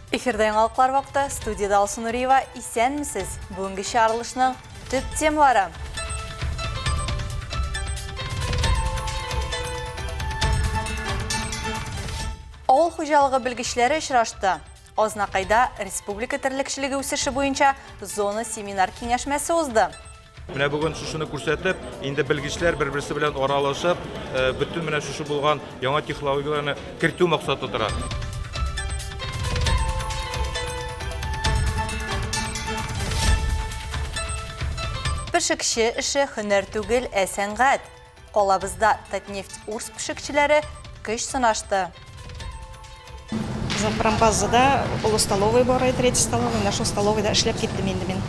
Эфирда яңалыклар вакыты, студияда Алсу Нуриева, исәнмесез? Бүгенге чыгарылышның төп темалары. Авыл хуҗалыгы белгечләре очрашты. Азнакайда республика терлекчелеге үсеше буенча зона семинар киңәшмәсе узды. Менә бүген шушыны күрсәтеп, инде белгечләр бер-берсе белән аралашып, бүтән менә шушы булган яңа технологияларны кертү максаты тора. Пешекче эше һөнәр түгел, ә сәнгать. Калабызда Татнефть Урс пешекчеләре көч сынашты. Промбазада полустоловый бар, третий столовый, наша столовыйда эшләп киттем инде мин.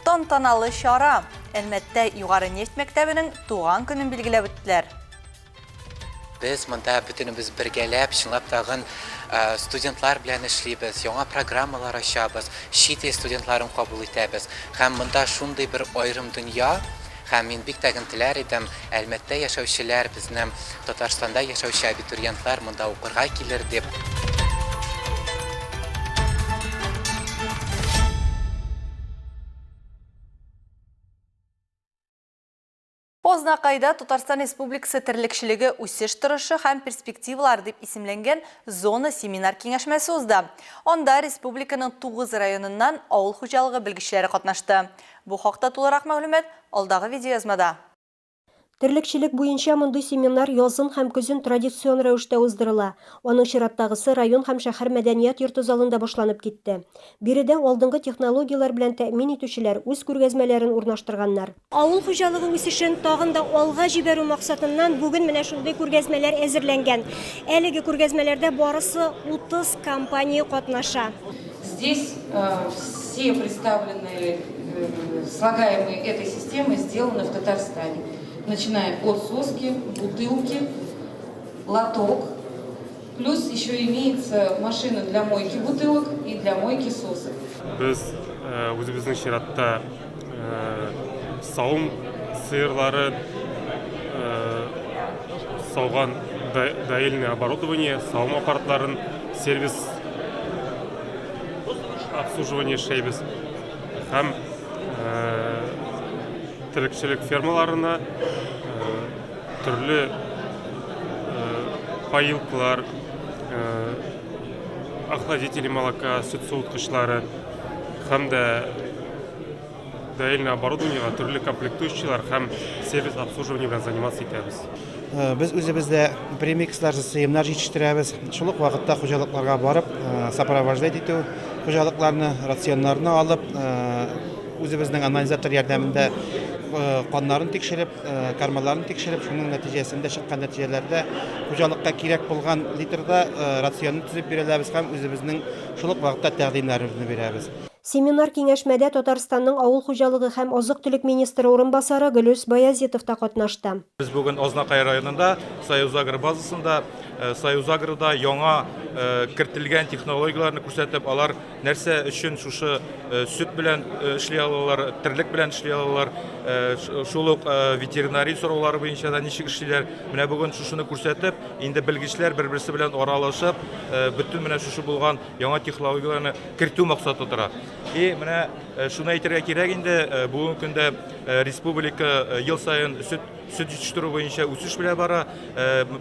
Тантаналы чара. Әлмәттә югары нефть мәктәбенең туган көнен билгеләп үттеләр. Biz монда бүтәнебез бергәләп, чынлап тагын студентлар белән эшлибез, яңа программалар ачабыз, чит ил студентларын кабул итәбез. Һәм монда шундый бер аерым дөнья, һәм мин бик тагын теләр идем, Әлмәттә яшәүчеләр, безнең Татарстанда яшәүче абитуриентлар монда укырга килер дип. Азнакайда Татарстан Республикасы терлекчелеге үсеш торышы һәм перспективалар дип исемләнгән зона семинар киңәшмәсе узды. Анда республиканың 9 районыннан авыл хуҗалыгы белгечләре катнашты. Бу хакта тулырак мәгълүмат алдагы видеоязмада. Терлекчелек буенча мондый семинар язын һәм көзен традицион рәвештә уздырыла. Аның чираттагысы район һәм шәһәр мәдәният йорты залында башланып китте. Биредә алдынгы технологиялар белән тәэмин итүчеләр үз күргәзмәләрен урнаштырганнар. Авыл хуҗалыгы үсешен тагын да алга җибәрү максатыннан бүген менә шундый күргәзмәләр әзерләнгән. Әлеге күргәзмәләрдә барысы 30 компания катнаша. Здесь все представленные слагаемые этой системы сделаны в Татарстане. Начиная от соски, бутылки, лоток. Плюс еще имеется машина для мойки бутылок и для мойки сосок. Biz үзебезнең чиратта сауым сыерлары, сауган доильное оборудование, сауым аппаратларын, сервис обслуживание шейбез һәм терлекчелек фермаларына төрле поилкалар, охладители молока, сөт суыткычлары һәм дә доильное оборудование, төрле комплектующийлар һәм сервис обслуживание белән заниматься итәбез. Без үзебездә премикслар семинар җитештерәбез. Шул ук вакытта хуҗалыкларга барып, сопровождать итү, хуҗалыкларны, рационнарны алып, үзебезнең анализатор ярдәмендә каннарын тикшереп, кармаларын тикшереп, шуның нәтиҗәсендә чыккан нәтиҗәләрдә хуҗалыкка кирәк булган литрда рационны төзеп бирәбез һәм үзебезнең шул ук вакытта тәкъдимнәребезне бирәбез. Семинар киңәшмәдә Татарстанның авыл хуҗалыгы һәм азык-төлек министры урынбасары Гөлүс Баязитов та катнашты. Без бүген Азнакай районында, Союзагр базасында, Союзагрда яңа кертелгән технологияларны күрсәтеп, алар нәрсә өчен шушы сөт белән эшли алалар, терлек белән эшли алалар, шул ук ветеринарий сораулары буенча да ничек эшлиләр. Менә бүген шушыны күрсәтеп, инде белгечләр бер-берсе белән аралашып, бүтән менә шушы булган яңа технологияларны кертү максаты тора. И менә шуны әйтергә кирәк инде, бүгенге көндә республика ел сайын сөт җитештерү буенча үсеш белән бара.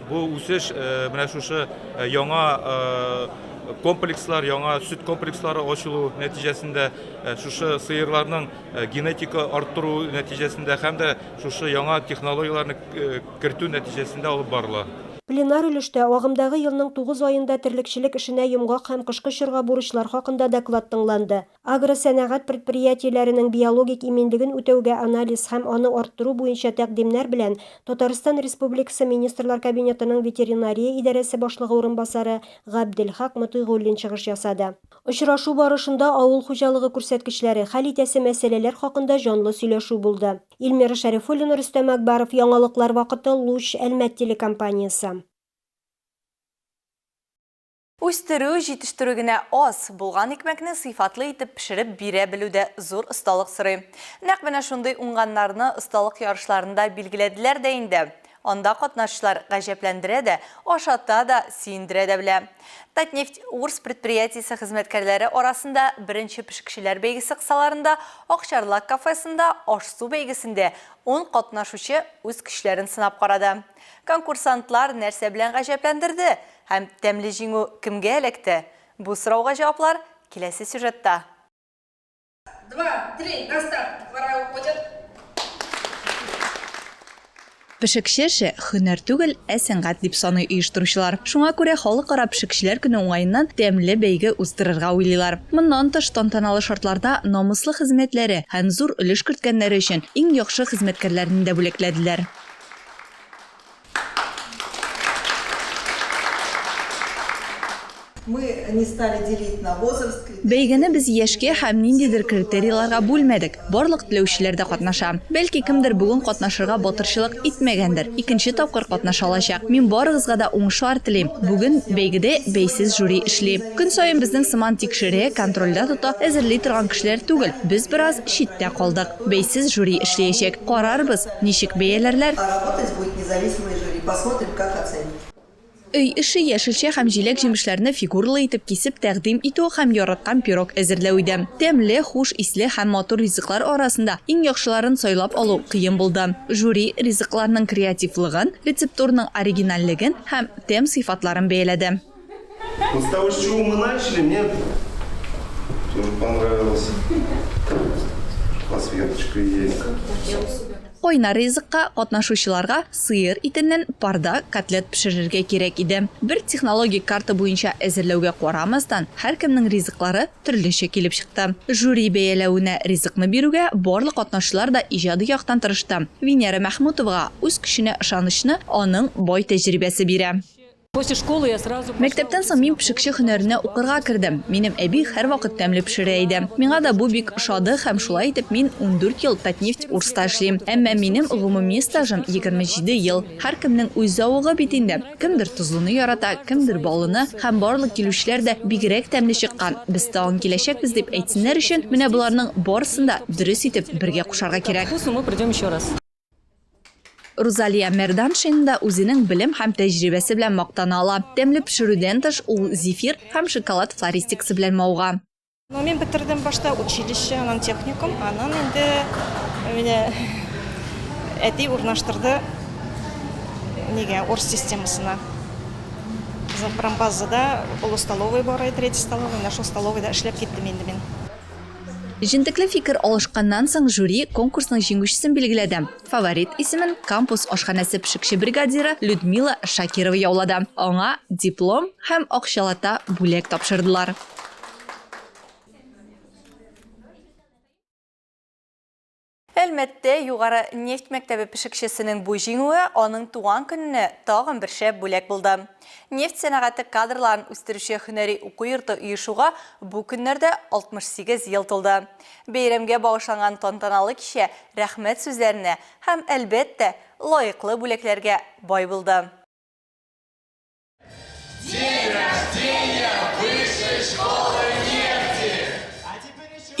Бу үсеш менә шушы яңа комплекслар, яңа сөт комплекслары ачылу нәтиҗәсендә, шушы сыерларның генетика арттыру нәтиҗәсендә һәм дә шушы яңа технологияларны кертү нәтиҗәсендә алып барыла. Пленар өлештә агымдагы елның 9 аенда терлекчелек эшенә йомгак һәм кышкы чорга бурычлар хакында доклад тыңланды. Агросәнәгать предприятиеләренең биологик иминлеген үтәүгә анализ һәм аны арттыру буенча тәкъдимнәр белән Татарстан Республикасы Министрлар Кабинетының ветеринария идарәсе башлыгы урынбасары Габделхак Мутыйгуллин чыгыш ясады. Очрашу барышында авыл хуҗалыгы күрсәткечләре, хәл итәсе мәсьәләләр хакында җанлы сөйләшү булды. Илмира Шәрифуллина, Рөстәм Акбаров, яңалыклар вакыты, Луч, Әлмәт телекомпаниясе. Үстерүү җитештерүгенә аз булган икмәкне сыйфатлы итеп пешереп бирә белүдә зур осталык сорый. Нәкъ менә шундый уңганнарны осталык ярышларында билгеләделәр дә инде. Анда катнашучылар гаҗәпләндерә дә, ашата да, сөендерә дә белә. Татнефть Урс предприятиесе хезмәткәрләре арасында беренче пешекчеләр бәйгесе кысаларында Акчарлак кафесында аш-су бәйгесендә 10 катнашучы үз көчләрен сынап карады. Конкурсантлар нәрсә белән гаҗәпләндерде һәм тәмле җиңү кемгә эләкте? Бу сорауга җаваплар киләсе сюжетта. 2, 3, на старт. Двора уходят. Пешекче эше һөнәр түгел, ә сәнгать дип саный оештыручылар. Шуңа күрә халыкара пешекчеләр көне уңаеннан тәмле бәйге уздырырга уйлыйлар. Моннан тыш тантаналы шартларда намыслы хезмәтләре һәм зур өлеш керткәннәре өчен иң яхшы хезмәткәрләрне дә бүләкләделәр. Мы не стали делить на возраст. Бәйгене без яшькә һәм ниндидер критерийларга бүлмәдек. Барлык теләүчеләр дә катнаша. Бәлки кемдер бүген катнашырга батырчылык итмәгәндер. Икенче тапкыр катнаша алачак. Мин барыгызга да уңышлар телим. Бүген бәйгедә бәйсез жюри эшли. Көн саен безнең сыман тикшерә, контрольдә тота, әзерли торган кешеләр түгел. Без бераз читтә калдык. Бәйсез жюри эшләячәк. Карарбыз, ничек бәяләрләр. Работать будет независимый жюри. Посмотрим, как оценят. Өй эше яшелчә һәм җиләк җимешләрне фигурлы итеп кисеп тәкъдим итү һәм яраткан пирог әзерләү иде. Тәмле, хуш исле һәм матур ризыклар арасында иң яхшыларын сайлап алу кыен булды. Жюри ризыкларның креативлыгын, рецептурның оригинальлеген һәм тәм сыйфатларын бәяләде. Вот с того, с чего мы начали, мне тоже понравилось. Посветочка есть. Кайнар ризыкка катнашучыларга сыер итеннән парда котлет пешерергә кирәк иде. Бер технологик карта буенча әзерләүгә карамастан, һәркемнең ризыклары төрлечә килеп чыкты. Жюри бәяләвенә ризыкны бирүгә барлык катнашучылар да иҗади яктан тырышты. Венера Мәхмүтовага үз көченә ышанычны аның бай тәҗрибәсе бирә. После школы я сразу... Мәктәптән соң мин пешекче һөнәренә укырга кердем. Минем әби һәр вакыт тәмле пешерә иде. Миңа да бу бик ошады һәм шулай итеп мин 14 ел Татнефть Урста эшлим. Әмма минем гомуми стажым 27 ел. Һәркемнең үз завыгы бит инде. Кемдер тузлыны ярата, кемдер балыны һәм барлык килүчеләр дә бигрәк тәмле чыккан. Без тагын киләчәкбез дип әйтсеннәр өчен, менә буларның барысын да дөрес итеп бергә кушарга кирәк. Вкусно, мы придем еще раз. Розалия Мерданшин да үзенең белем һәм тәҗрибәсе белән мактана ала. Тәмле пешерүдән тыш ул зефир һәм шоколад флористикасы белән мауга. Мен бетердем башта училище, анан техникум, анан инде менә әти урнаштырды нигә орыс системасына. Запрамбазада полустоловый бар, 3 столовый, менә шул столовыйда эшләп киттем инде мин. Җентекле фикер алышканнан соң жюри конкурсның җиңүчесен билгеләде. Фаворит исемен кампус ашханәсе пешекче бригадиры Людмила Шакирова яулады. Аңа диплом һәм акчалата бүләк тапшырдылар. Әлбәттә, югары нефть мәктәбе пешекчесенең бу җиңүе аның туган көненә тагын бер шәп бүләк булды. Нефть сәнәгате кадрларын үстерүче һөнәри уку йорты оешуга бу көннәрдә 68 ел тулды. Бәйрәмгә багышланган тантаналы кичә рәхмәт сүзләренә һәм әлбәттә лаеклы бүләкләргә бай булды.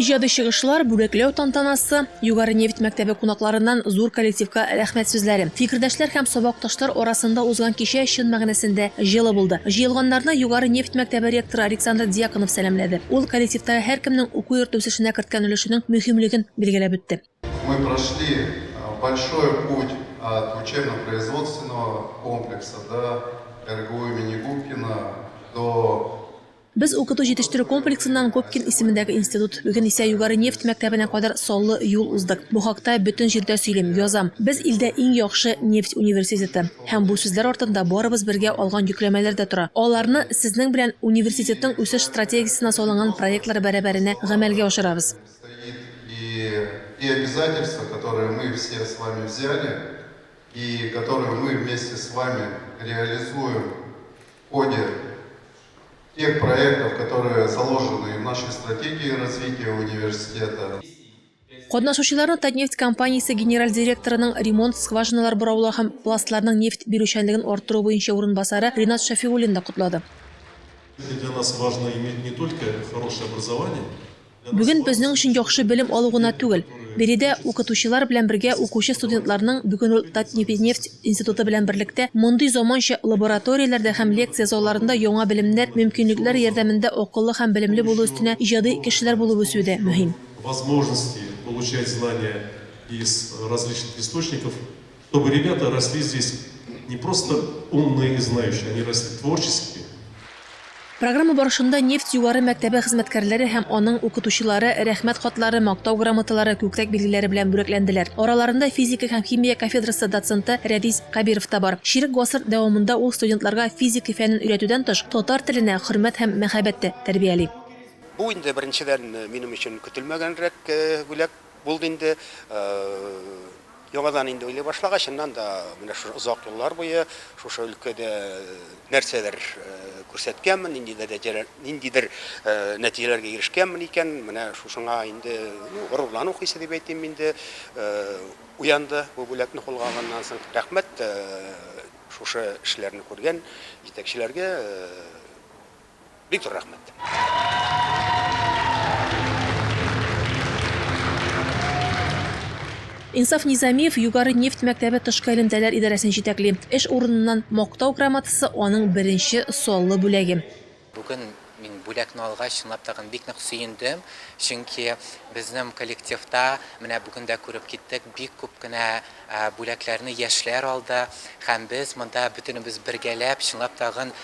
Иҗади чыгышлар, бүләкләү тантанасы, югары нефть мәктәбе кунакларыннан зур коллективка рәхмәт сүзләре. Фикердәшләр һәм сабакташлар арасында узган кичә чын мәгънәсендә җылы булды. Җыелганнарны югары нефть мәктәбе ректоры Александр Дьяконов сәламләде. Ул коллективта һәркемнең уку йорты үсешенә керткән өлешенең мөһимлеген билгеләп үтте. Мы прошли большой путь от учебно-производственного комплекса до РГУ имени Губкина до... Без укыту җитештерү комплексыннан Губкин исемендәге институт, бүген исә югары нефть мәктәбенә кадәр саллы юл уздык. Бу хакта бөтен җирдә сөйлим, язам. Без илдә иң яхшы нефть университеты. Һәм бу сүзләр артында барыбыз бергә алган йөкләмәләр дә тора. Аларны сезнең белән университетның үсеш стратегиясенә салынган проектлар бәрабәренә гамәлгә ашырабыз. И обязательства, которые мы все с вами взяли, и которые мы вместе с вами реализуем в ходе тех проектов, которые заложены в нашей стратегии развития университета. Катнашучыларны Татнефть компаниясе генераль директорының ремонт, скважиналар бураулы һәм пластларның нефть бирүчәнлеген арттыру буенча урынбасары Ринат Шафиуллин да кутлады. Для нас важно иметь не только хорошее образование. Бүген безнең өчен яхшы белем алу гына түгел. Биредә укытучылар белән бергә укучы студентларның бүген ул Татнефть институты белән берлектә мондый заманча лабораторияләрдә һәм лекция залларында яңа белемнәр, мөмкинлекләр ярдәмендә акыллы һәм белемле булу өстенә иҗади кешеләр булып үсүдә мөһим. Возможности получать знания из различных источников, чтобы ребята росли здесь не просто умные и знающие, они росли творческие. Программа барышында нефть югары мәктәбе хезмәткәрләре һәм аның укытучылары рәхмәт хатлары, мактау грамоталары, күкрәк билгеләре белән бүләкләнделәр. Араларында физика һәм химия кафедрасы доценты Рәдис Кабиров та бар. Ширек гасыр дәвамында ул студентларга физика фәнен өйрәтүдән тыш татар теленә хөрмәт һәм мәхәббәтте тәрбияли. Бу инде беренчедән минем өчен көтелмәгәнрәк бүләк булды инде. Яңадан инде уйлый башлагачыннан да менә шу озак еллар буе шушы өлкәдә нәрсәләр күрсәткәнмен, ниндидер нәтиҗәләргә ирешкәнмен икән, менә шушыңа инде горурлану хисе дип әйтим инде уянды бу бүләкне кулга алганнан соң. Рәхмәт шушы эшләрне күргән җитәкчеләргә бик зур рәхмәт. Инсаф Низамиев югары нефть мәктәбе тышкы элемтәләр идарәсен җитәкли. Эш урыныннан мактау грамотасы аның беренче соллы бүләге. Бүген мин бүләкне алгач, чынлап тагын бик нык сөендем, чөнки безнең коллективта менә бүген дә күреп киттек, бик күп кенә бүләкләрне яшьләр алды һәм без монда бөтенебез бергәләп, чынлап тагын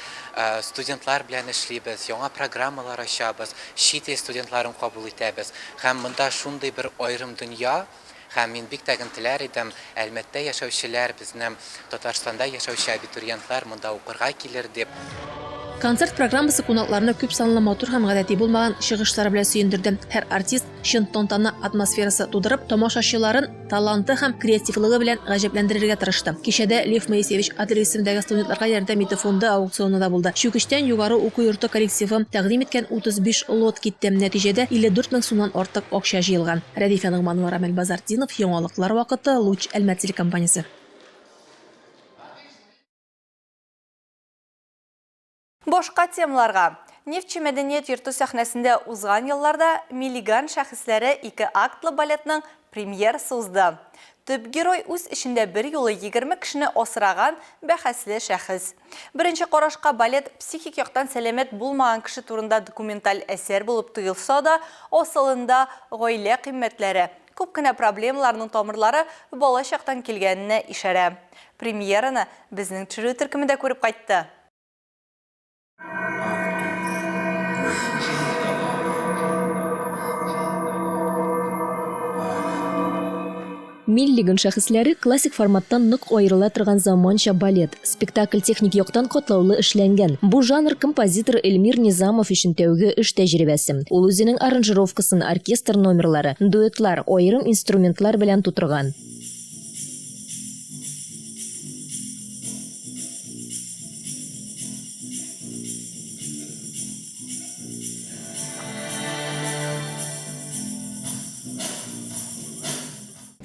студентлар белән эшлибез, яңа программалар ачабыз, чит ил студентларын кабул итәбез һәм монда шундый бер аерым дөнья. Һәм мин бик тәген теләр идем, Әлмәттә яшәүчеләр, безнең Татарстанда яшәүче абитуриентлар монда укырга килер дип. Концерт программасы кунакларны күп санлы матур һәм гадәти булмаган чыгышлары белән сөендерде. Һәр артист чын тантана атмосферасы тудырып, тамашачыларын таланты һәм креативлыгы белән гаҗәпләндерергә тырышты. Кичәдә Лев Моисеевич адресындагы студентларга ярдәм итү фонды аукционы да булды. Чүкештән югары уку йорты коллективы тәкъдим иткән 35 лот китте. Нәтиҗәдә 54 мең сумнан артык акча җыелган. Рәдифә Нигъманова, Рамил Базардинов, Яңалыклар вакыты, Луч Әлмәт телекомпаниясе. Башка темаларга. Нефтче мәдәният йорты сәхнәсендә узган елларда миллиган шәхесләре 2 актлы балетның премьерасы узды. Төп герой үз эчендә бер юлы 20 кешене асраган бәхәсле шәхес. Беренче карашка балет психик яктан сәламәт булмаган кеше турында документаль әсәр булып тоелса да, асылында гаилә кыйммәтләре, күп кенә проблемаларның тамырлары бала чактан килгәненә ишарә. Премьераны безнең төшерү төркемендә күреп кайтты. Миллиган шәхесләре классик форматтан нык аерыла торган заманча балет. Спектакль техник яктан катлаулы эшләнгән. Бу жанр композитор Эльмир Низамов өчен тәүге эш тәҗрибәсе. Ул үзенең аранжировкасын, оркестр номерлары, дуэтлар, аерым инструментлар белән тутырган.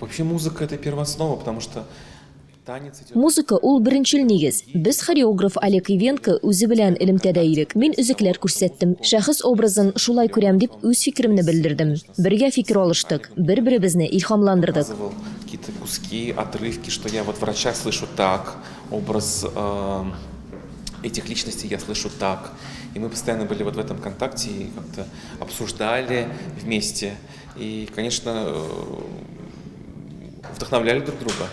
Вообще музыка — это первооснова, потому что танец идет... Музыка ул беренчел нигез. Без хореограф Олег Ивенко үзе белән элемтәдә идек. Мин үзекләр күрсәттем. Шәхес образын шулай күрәм дип үз фикеремне белдердем. Бергә фикер алыштык. Бер-беребезне илһамландырдык. Какие-то куски, отрывки, что я вот врача слышу так, образ этих личностей я слышу так. И мы постоянно были вот в этом контакте и как-то обсуждали вместе. И, конечно, вдохновляли друг друга.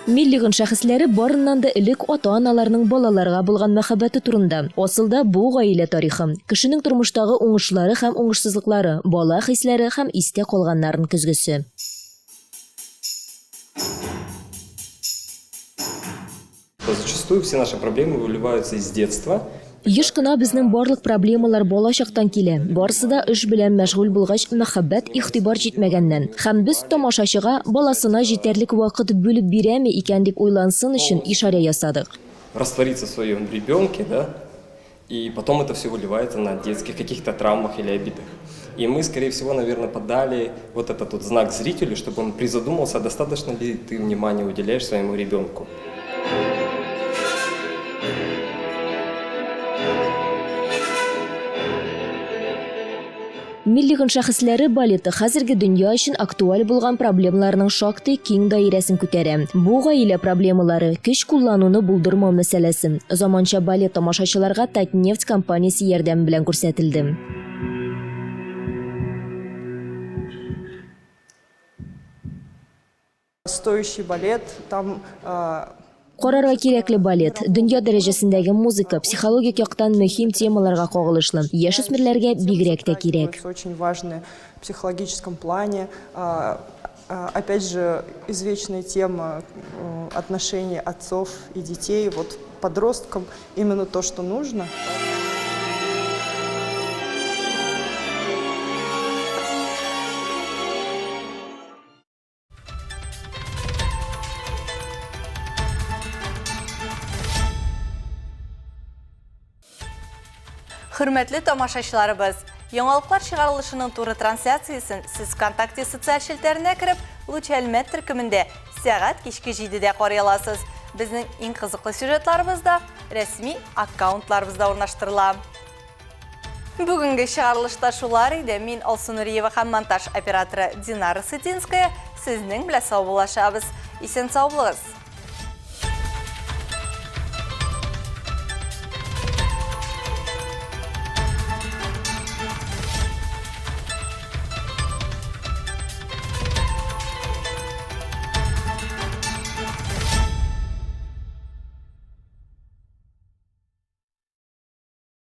Миллиган шәхесләре барыннан да элек ата-аналарның балаларга булган мәхәббәте турында. Асылда бу гаилә тарихы, кешенең тормыштагы уңышлары һәм уңышсызлыклары, бала хисләре һәм истә калганнарын көзгесе. Зачастую все наши проблемы выливаются из детства. Еш кына безнең барлык проблемалар бала чактан килә. Барысы да эш белән мәшгуль булгач, мәхәббәт, игътибар җитмәгәннән. Һәм без тамашачыга баласына җитәрлек вакыт бүлеп бирәме икән дип уйлансын өчен ишарә ясадык. Раствориться в своем ребенке, да, и потом это все выливается на детских каких-то травмах или обидах. И мы, скорее всего, наверное, подали вот этот вот знак зрителю, чтобы он призадумался, достаточно ли ты внимания уделяешь своему ребенку. Милли шәхесләре балеты хәзерге дөнья өчен актуаль булган проблемаларның шактый киң даирәсен күтәрә. Бу гаилә проблемалары, көч куллануны булдырмау мәсьәләсе заманча балет тамашачыларга Татнефть компаниясе ярдәме белән күрсәтелде. Стоящий балет, там Карарга кирәкле балет, дөнья дәрәҗәсендәге музыка, психологик яктан мөһим темаларга кагылышлы. Яшүсмерләргә бигрәк тә кирәк. очень важны в психологическом плане. Опять же, извечная тема отношений отцов и детей. Вот подросткам именно то, что нужно. Hürmetli тамашачыларыбыз, яңалыклар чыгарылышының туры трансляциясын сіз ВКонтакте социаль шелтеріне кіріп, Луч Әлмәт төркемендә сәгать кичке 7-дә карый аласыз. Безнең иң кызыклы сюжетларыбызда рәсми аккаунтларыбызда урнаштырыла. Бүгінгі чыгарылышта шулар иде. Мин Алсу Нуриева һәм монтаж операторы Динара Сытинская сезнең белән сау булашабыз. Исән сау булыгыз.